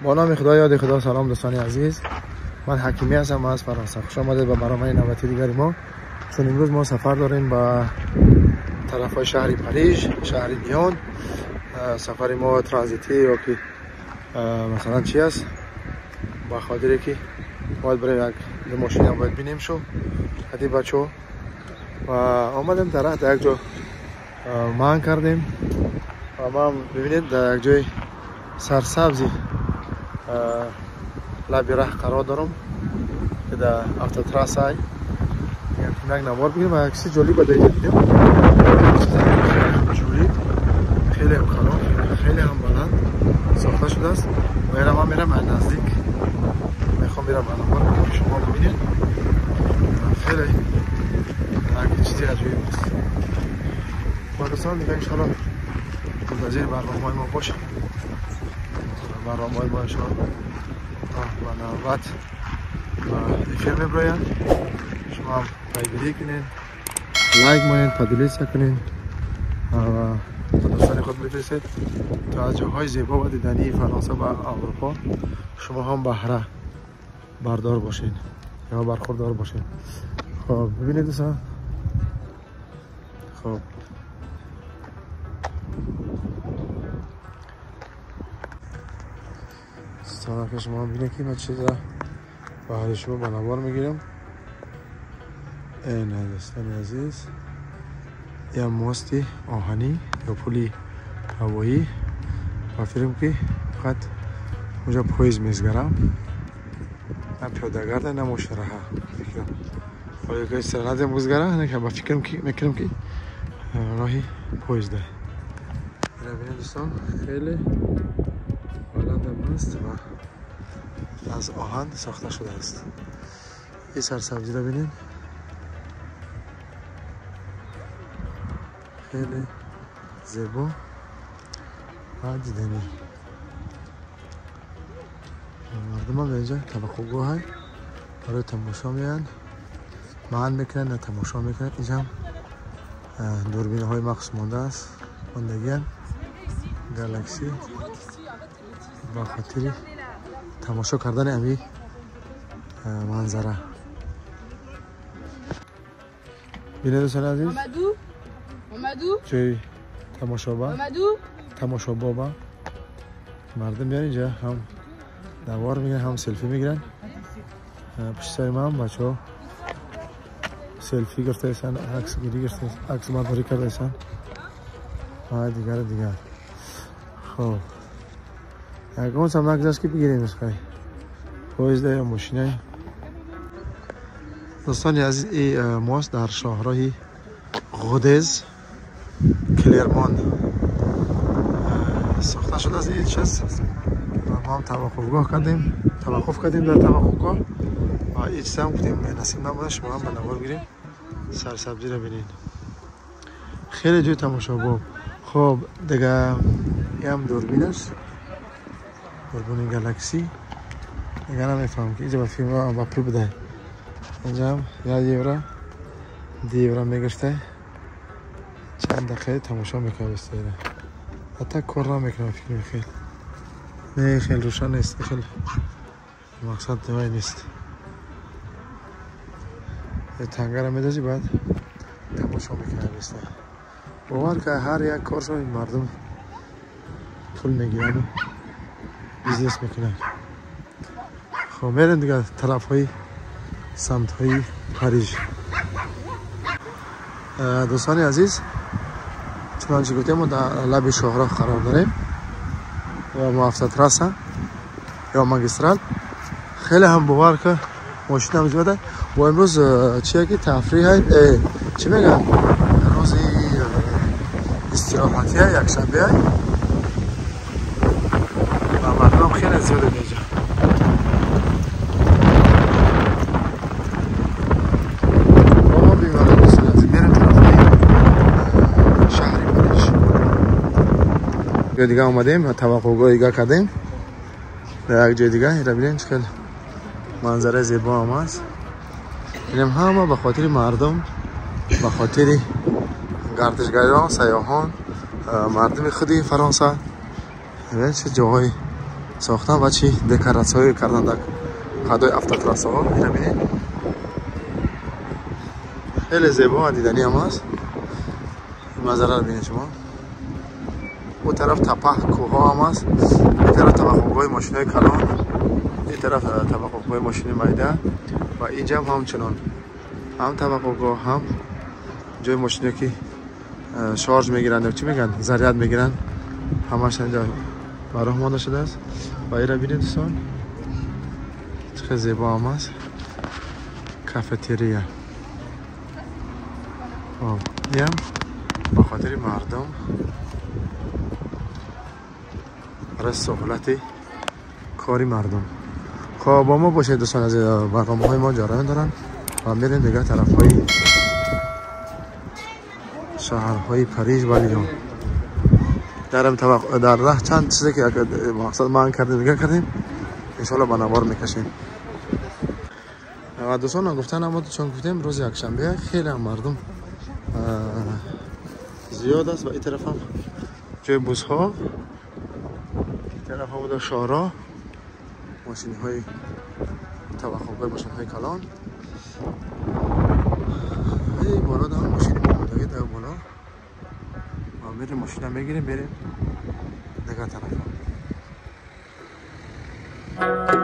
با نام خدا یاد خدا. سلام دوستان عزیز، من حکیمی هستم از فرانسه. خوش آمدید به برنامه نوبتی دیگری ما. چون امروز ما سفر داریم به طرفای شهر پاریژ، شهر لیون. سفر ما ترانزیتی یا که مثلا چی است، با خاطری که باید برای یک ماشین هم باید بینیم شو حدی بچه و آمدیم در راه در یک جا مان کردیم و ما ببینید در یک جای سرسبزی لبی راه قرار دارم که در автотрасса های یک نوار بگیریم و یک چیز جولی بده دیدیم. جولی خیلی هم خراب، خیلی هم بلند ساخته شده است و این هم میرم از نزدیک میخوام برم نوار بگیرم. شما ببینید خیلی یک چیزی عجیبی است. با دوستان دیگه انشاءالله منتظر برنامه‌های ما باشیم. برنامه‌های ما انشاءالله و نوبت و فیلم براین شما هم پیگیری کنین، لایک مانین، پادلیسا کنین و دوستان خود بفرستید تا از جاهای زیبا و دیدنی فرانسه و اروپا شما هم بهره بردار باشین یا برخوردار باشین. خب ببینید دوستان، خب دوستان که شما ببینید که من چیز را با حال شما با نوار میگیرم. این دوستان عزیز یا ماستی آهنی یا پلی هوایی و فیلم که فقط اونجا پویز میزگرم نه پیاده گرده نه ماشین راه فکرم ولی که استرانت میزگره نه که با فکرم که میکنم که راهی پویز ده. این ببینید دوستان خیلی بلند است و از آهن ساخته شده است. این سرسبزی را ببینید خیلی زیبا و دیدنی. مردم هم اینجا توقعگاه های برای تماشا میان، معن میکنن نه تماشا میکنن. اینجا هم دوربینه های مخصوص مانده است ماندگی گالاکسی با خاطری تماشا کردن امی منظره. بینید دوستان عزیز جای تماشا با مردم بیان اینجا هم نوار میگیرن هم سلفی میگیرن. پشت سر ما هم بچه ها سلفی گرفته ایسان، عکس گیری گرفته، عکس برداری کرده ایسان و دیگر. خب اگه هم نگذاشت که بگیریم اسکای پویزده یا ماشینه. دوستانی عزیز این ماست در شاهراه غودز کلرمان ساخته شده از این چیز. ما هم توقف کردیم در توقفگاه و این چیز هم گفتیم نصیب نبوده شما هم به نوار بگیریم. سرسبزی رو ببینید خیلی جای تماشا با. خب دیگه این هم دوربین است، دوربین گالاکسی. دیگه نمیفهم که اینجا به فیلم ها با پول بده. اینجا هم یاد دیورا میگشته چند دقیقه تماشا میکنه بستایره. حتی کار را میکنه فکر خیلی نه خیلی روشن نیست، خیلی مقصد دوای نیست. یه تنگه را میدازی بعد تماشا میکنه بستایره. باور که هر یک کار شو این مردم پول میگیرن و بیزنس میکنن. خب میرن دیگه طرف های سمت های پاریژ. دوستان عزیز چنانچه گفتیم ما در لب شاهراه قرار داریم و ما автотрасса یا ماگسترال. خیلی هم باور که ماشین هم زیاده و امروز چیه که تفریح های چی میگن روز استراحتی های یک شنبه های و مردم خیلی زیاده اینجا. جای دیگه آمدیم و توقعگاه دیگه کردیم در یک جای دیگه. این را ببینید خیلی منظره زیبا هم است. اینم همه به خاطر مردم، به خاطر گردشگران، سیاحان، مردم خودی فرانسه. ببینید چه جاهای ساختن و چی دکوراسیون کردن در خدای автотрасса ها. اینا ببینید خیلی زیبا و دیدنی هم هست. این منظره رو ببینید شما. اون طرف تپه کوه هم هست، این طرف توقفگاه ماشین های کلان، این طرف توقفگاه ماشین میده و اینجا هم همچنان هم توقفگاه هم جای ماشینی که شارژ میگیرن چی میگن ضریت میگیرن همش اینجا براه مانده شده است. و این را ببینید دوستان چقدر زیبا هم است. کافتریا این هم به خاطر مردم برای سهولت کاری مردم خواه با ما باشه دوستان. از برنامه های ما جریان دارن و میریم دیگه طرف های شهرهای پاریس و لیون. در راه چند چیزی که مقصد ما کردیم دیگه کردیم انشالله با نوار میکشیم. و دوستان گفتن اما چون گفتیم روز یکشنبه خیلی هم مردم زیاد است و این طرف هم جای بوس ها، این طرف هم بوده شارا ماشین های توقفگاه ماشین های کلان. این بالا دارم ماشین مامدگی در بالا و میریم ماشین هم میگیریم بریم دیگه طرف هم.